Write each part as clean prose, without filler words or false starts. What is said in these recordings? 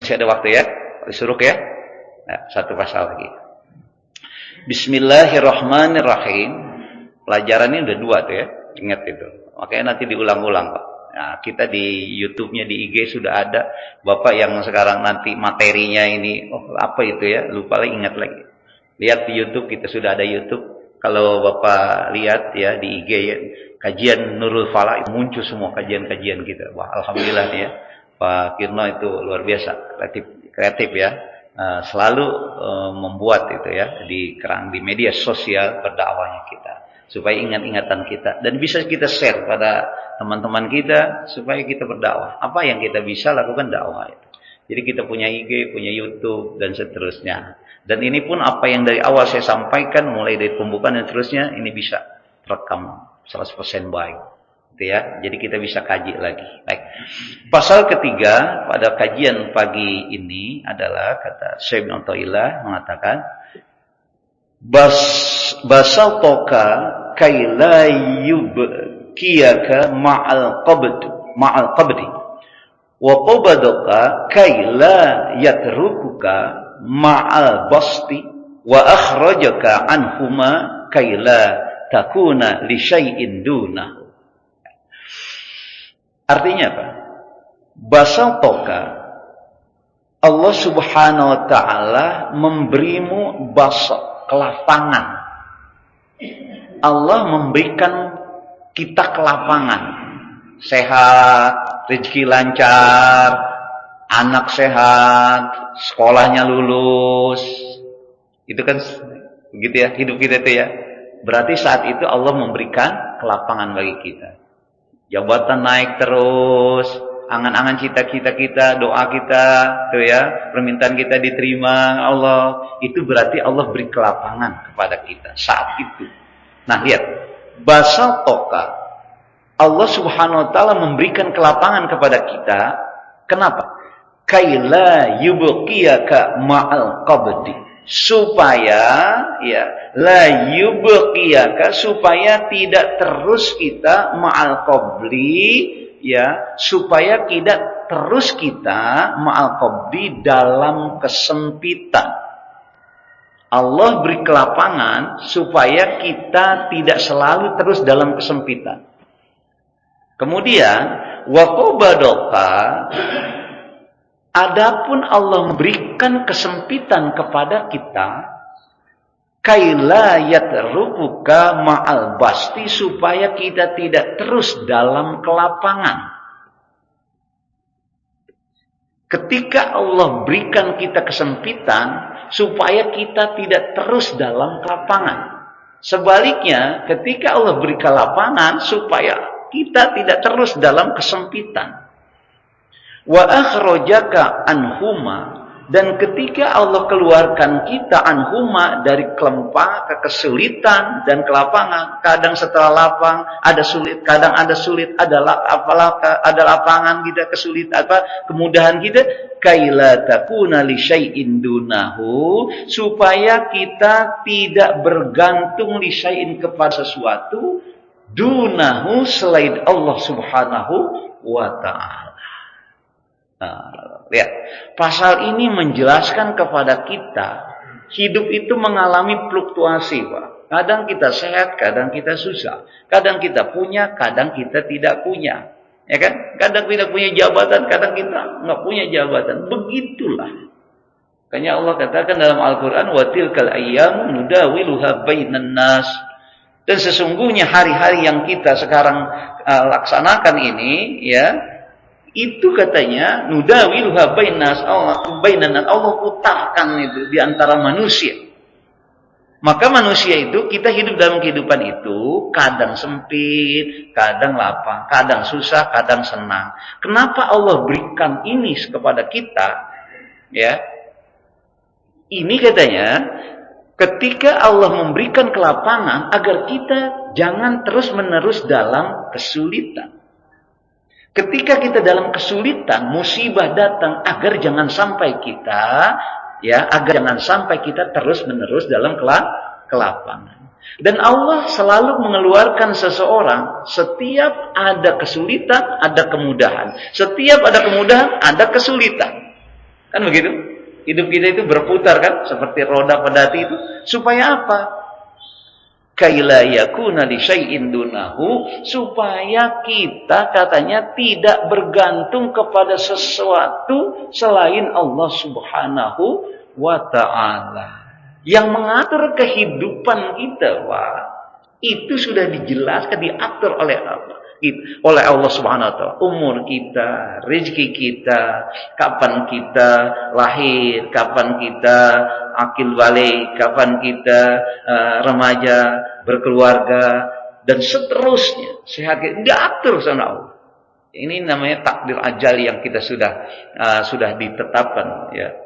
Masih ada waktu ya, disuruh ya. Nah, satu pasal lagi. Bismillahirrahmanirrahim. Pelajaran ini udah 2 tuh ya, ingat itu. Makanya nanti diulang-ulang Pak. Nah, kita di YouTube-nya, di IG sudah ada. Bapak yang sekarang nanti materinya ini, apa itu ya, lupa lagi, ingat lagi. Lihat di YouTube, kita sudah ada YouTube. Kalau Bapak lihat ya di IG ya, kajian Nurul Falah, muncul semua kajian-kajian kita. Wah, alhamdulillah ya. Pak Kirno itu luar biasa, kreatif ya. Selalu membuat itu ya di media sosial berdakwahnya kita, supaya ingat-ingatan kita dan bisa kita share pada teman-teman kita supaya kita berdakwah. Apa yang kita bisa lakukan dakwah itu. Jadi kita punya IG, punya YouTube dan seterusnya. Dan ini pun apa yang dari awal saya sampaikan mulai dari pembukaan dan seterusnya ini bisa rekam 100% baik. Gitu ya. Jadi kita bisa kaji lagi. Baik. Pasal ketiga pada kajian pagi ini adalah kata Syekh Ibnu Athaillah mengatakan basaltoka kaila yubkiyaka ma'al qabdi wa qabadaka kaila yatrukuka ma'al basti wa akhrajaka anhuma kaila takuna li syai'in dunah. Artinya apa? Basaltoka, Allah subhanahu wa ta'ala memberimu basal, kelapangan. Allah memberikan kita kelapangan. Sehat, rezeki lancar, anak sehat, sekolahnya lulus. Itu kan begitu ya, hidup kita itu ya. Berarti saat itu Allah memberikan kelapangan bagi kita. Jabatan naik terus, angan-angan cita-cita kita, doa kita, tuh ya, permintaan kita diterima Allah. Itu berarti Allah beri kelapangan kepada kita saat itu. Nah, lihat, basaltoka, Allah subhanahu wa ta'ala memberikan kelapangan kepada kita. Kenapa? Kaila yubqiyaka ma'al qabdi. Supaya ya la yubqiyaka, supaya tidak terus kita ma'al qabli, ya, supaya tidak terus kita ma'al qabli dalam kesempitan. Allah beri kelapangan supaya kita tidak selalu terus dalam kesempitan. Kemudian wa qabadoka, adapun Allah memberikan kesempitan kepada kita, kaila yatrukuka ma'al basti, supaya kita tidak terus dalam kelapangan. Ketika Allah berikan kita kesempitan, supaya kita tidak terus dalam kelapangan. Sebaliknya, ketika Allah beri kelapangan, supaya kita tidak terus dalam kesempitan. Wa akhrajaka anhuma, dan ketika Allah keluarkan kita anhuma dari kelempang ke kesulitan dan kelapangan, kadang setelah lapang ada sulit, kadang ada sulit, ada lapangan kita, kesulitan kemudahan kita, kaila takuna li syai'in dunahu, supaya kita tidak bergantung li syai'in kepada sesuatu dunahu selain Allah subhanahu wa ta'ala. Lihat, pasal ini menjelaskan kepada kita hidup itu mengalami fluktuasi, Pak. Kadang kita sehat, kadang kita susah. Kadang kita punya, kadang kita tidak punya. Ya kan? Kadang kita punya jabatan, kadang kita nggak punya jabatan. Begitulah. Makanya Allah katakan dalam Al-Quran, wa tilkal ayyamu nudawiluha bainan nas. Dan sesungguhnya hari-hari yang kita sekarang laksanakan ini, ya, itu katanya nudawiluha bainas, Allah putarkan itu di antara manusia. Maka manusia itu, kita hidup dalam kehidupan itu kadang sempit, kadang lapang, kadang susah, kadang senang. Kenapa Allah berikan ini kepada kita? Ya, ini katanya ketika Allah memberikan kelapangan agar kita jangan terus-menerus dalam kesulitan. Ketika kita dalam kesulitan, musibah datang, agar jangan sampai kita, ya, agar jangan sampai kita terus-menerus dalam kelapangan. Dan Allah selalu mengeluarkan seseorang setiap ada kesulitan, ada kemudahan. Setiap ada kemudahan, ada kesulitan. Kan begitu? Hidup kita itu berputar kan, seperti roda pedati itu. Supaya apa? Kaila yakuna li syai'in dunahu, supaya kita katanya tidak bergantung kepada sesuatu selain Allah Subhanahu wa ta'ala. Yang mengatur kehidupan kita, Pak, itu sudah dijelaskan, diatur oleh Allah. Oleh Allah Subhanahu wa ta'ala. Umur kita, rezeki kita, kapan kita lahir, kapan kita akil balik, kapan kita remaja, berkeluarga, dan seterusnya. Sehat kita diatur sama Allah. Ini namanya takdir ajal yang kita sudah ditetapkan, ya.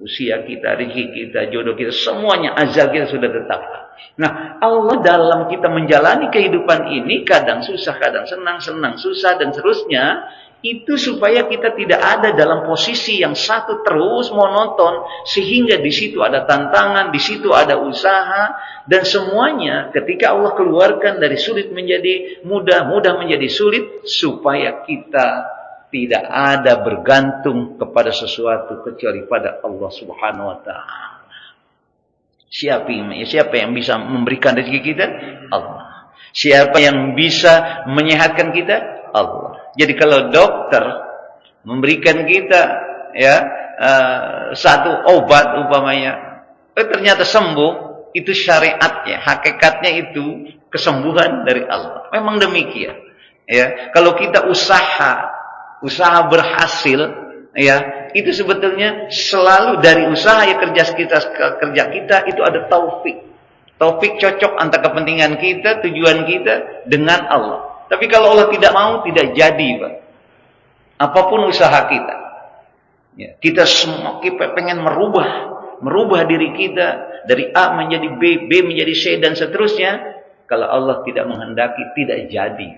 Usia kita, rezeki kita, jodoh kita, semuanya ajal kita sudah tetapkan. Nah, Allah dalam kita menjalani kehidupan ini kadang susah, kadang senang, susah, dan seterusnya, itu supaya kita tidak ada dalam posisi yang satu terus monoton, sehingga di situ ada tantangan, di situ ada usaha, dan semuanya ketika Allah keluarkan dari sulit menjadi mudah, mudah menjadi sulit, supaya kita tidak ada bergantung kepada sesuatu kecuali pada Allah Subhanahu wa ta'ala. Siapa yang bisa memberikan rezeki kita? Allah. Siapa yang bisa menyehatkan kita? Allah. Jadi kalau dokter memberikan kita satu obat umpamanya, ternyata sembuh, itu syariatnya, hakikatnya itu kesembuhan dari Allah. Memang demikian. Ya, kalau kita usaha berhasil, ya, itu sebetulnya selalu dari usaha ya kerja kita itu ada taufik cocok antara kepentingan kita, tujuan kita dengan Allah. Tapi kalau Allah tidak mau, tidak jadi, Pak. Apapun usaha kita, ya, kita semua kita pengen merubah diri kita dari A menjadi B, B menjadi C, dan seterusnya. Kalau Allah tidak menghendaki, tidak jadi.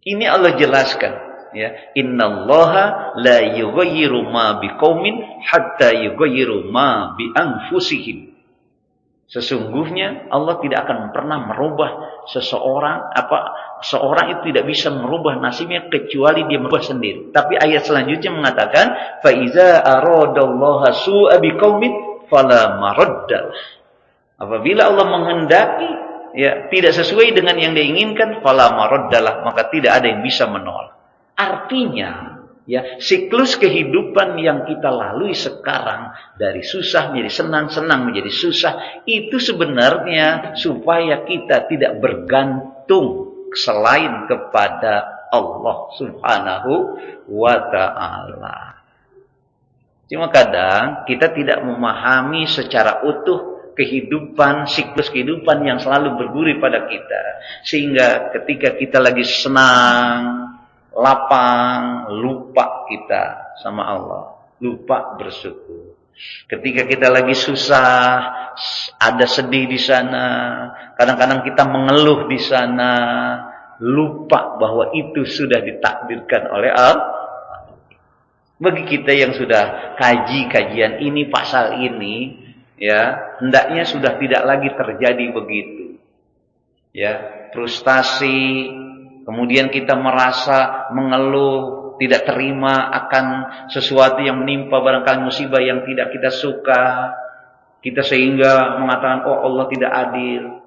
Ini Allah jelaskan. Ya, innallaha la yughayyiru ma biqaumin hatta yughayyiru ma bi anfusihim. Sesungguhnya Allah tidak akan pernah merubah seorang itu tidak bisa merubah nasibnya kecuali dia merubah sendiri. Tapi ayat selanjutnya mengatakan fa iza aradallaha su'a biqaumin fala maraddah. Apabila Allah menghendaki ya tidak sesuai dengan yang diinginkan, fala maraddah, maka tidak ada yang bisa menolak. Artinya, ya, siklus kehidupan yang kita lalui sekarang dari susah menjadi senang menjadi susah, itu sebenarnya supaya kita tidak bergantung selain kepada Allah Subhanahu wa ta'ala. Cuma kadang kita tidak memahami secara utuh kehidupan, siklus kehidupan yang selalu berguri pada kita. Sehingga ketika kita lagi senang, lapang, lupa kita sama Allah, lupa bersyukur. Ketika kita lagi susah, ada sedih di sana, kadang-kadang kita mengeluh di sana, lupa bahwa itu sudah ditakdirkan oleh Allah. Bagi kita yang sudah kajian ini, pasal ini, ya, hendaknya sudah tidak lagi terjadi begitu. Ya, frustasi, kemudian kita merasa mengeluh, tidak terima akan sesuatu yang menimpa, barangkali musibah yang tidak kita suka. Kita sehingga mengatakan, oh Allah tidak adil.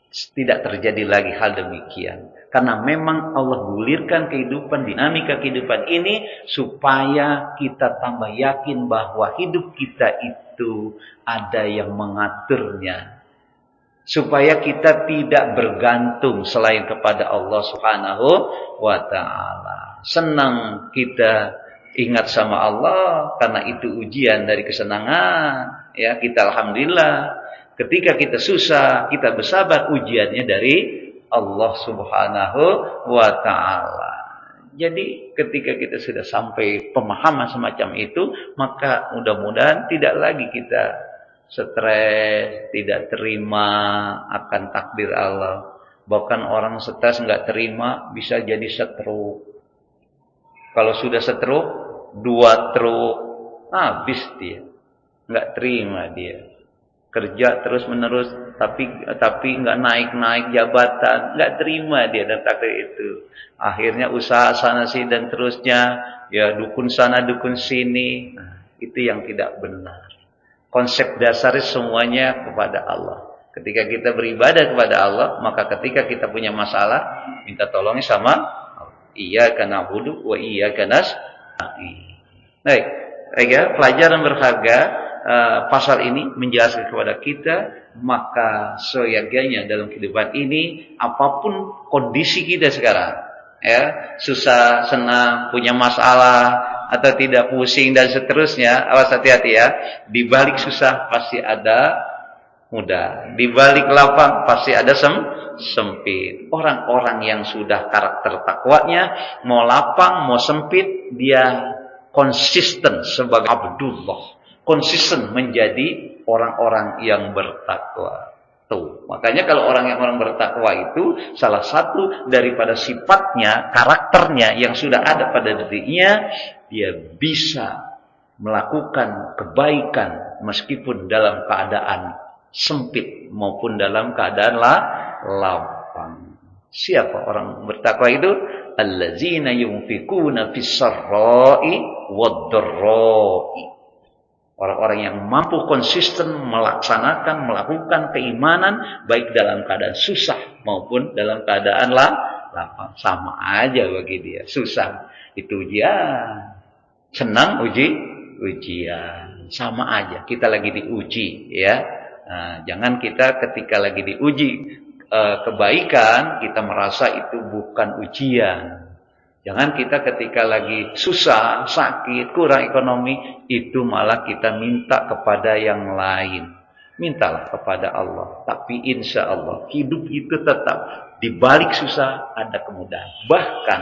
Tidak terjadi lagi hal demikian. Karena memang Allah gulirkan kehidupan, dinamika kehidupan ini supaya kita tambah yakin bahwa hidup kita itu ada yang mengaturnya. Supaya kita tidak bergantung selain kepada Allah Subhanahu wa ta'ala. Senang kita ingat sama Allah karena itu ujian dari kesenangan. Ya, kita alhamdulillah. Ketika kita susah, kita bersabar, ujiannya dari Allah Subhanahu wa ta'ala. Jadi ketika kita sudah sampai pemahaman semacam itu, maka mudah-mudahan tidak lagi kita stres, tidak terima akan takdir Allah. Bahkan orang stres nggak terima bisa jadi stroke. Kalau sudah stroke, 2 stroke, habis dia, nggak terima dia. Kerja terus menerus, tapi nggak naik jabatan, nggak terima dia dan takdir itu. Akhirnya usaha sana sini dan terusnya, ya dukun sana dukun sini. Itu yang tidak benar. Konsep dasarnya semuanya kepada Allah. Ketika kita beribadah kepada Allah, maka ketika kita punya masalah, minta tolongnya sama Allah. Iyyaka na'budu wa iyyaka nasta'in. Baik, pelajaran berharga pasal ini menjelaskan kepada kita, maka seyogyanya dalam kehidupan ini, apapun kondisi kita sekarang, ya, susah, senang, punya masalah, atau tidak pusing dan seterusnya, awas hati-hati ya. Di balik susah pasti ada mudah, di balik lapang pasti ada sempit. Orang-orang yang sudah karakter takwanya, mau lapang mau sempit, dia konsisten sebagai Abdullah, konsisten menjadi orang-orang yang bertakwa. Tuh, makanya kalau orang bertakwa itu salah satu daripada sifatnya, karakternya yang sudah ada pada dirinya, dia bisa melakukan kebaikan meskipun dalam keadaan sempit maupun dalam keadaan lapang. Siapa orang bertakwa itu? Allazina yunfikuna fis-sarra'i wad-dharra'i. Orang-orang yang mampu konsisten melakukan keimanan baik dalam keadaan susah maupun dalam keadaan lapang. Sama aja bagi dia. Susah itu ujian, senang ujian, sama aja. Kita lagi diuji, ya. Nah, jangan kita ketika lagi diuji kebaikan kita merasa itu bukan ujian. Jangan kita ketika lagi susah, sakit, kurang ekonomi, itu malah kita minta kepada yang lain. Mintalah kepada Allah. Tapi insya Allah, hidup itu tetap di balik susah ada kemudahan. Bahkan,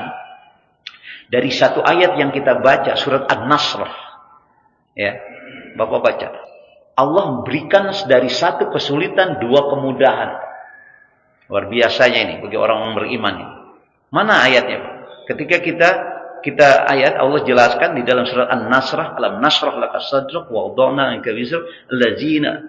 dari satu ayat yang kita baca, surat An-Nasr. Ya, Bapak baca. Allah berikan dari satu kesulitan dua kemudahan. Luar biasanya ini, bagi orang beriman ini. Mana ayatnya, Pak? Ketika kita ayat Allah jelaskan di dalam surat An-Nasr, alam nasrah laka sadrak wa wada'na anka wizrak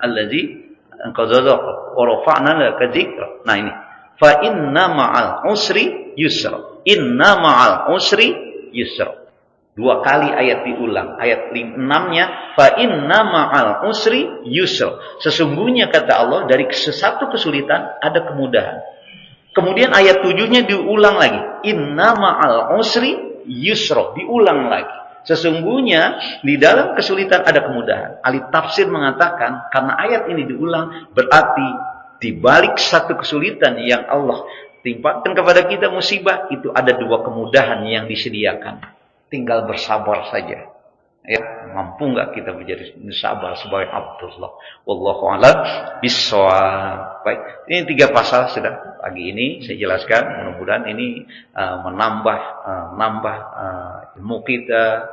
allazi anqadha wa rafa'na laka dzikra. Nah ini, fa inna ma'al usri yusra. Inna ma'al usri yusra. Dua kali ayat diulang. Ayat 6-nya, fa inna ma'al usri yusra. Sesungguhnya kata Allah dari satu kesulitan ada kemudahan. Kemudian ayat 7-nya diulang lagi. Inna ma'al usri yusra. Diulang lagi. Sesungguhnya di dalam kesulitan ada kemudahan. Ahli tafsir mengatakan karena ayat ini diulang berarti di balik satu kesulitan yang Allah timpakan kepada kita musibah, itu ada dua kemudahan yang disediakan. Tinggal bersabar saja. Ya, mampu nggak kita menjadi sabar sebagai Abdullah? Wallahu a'lam bishawab. Baik, ini 3 pasal sudah pagi ini saya jelaskan. Mudah-mudahan ini menambah ilmu kita,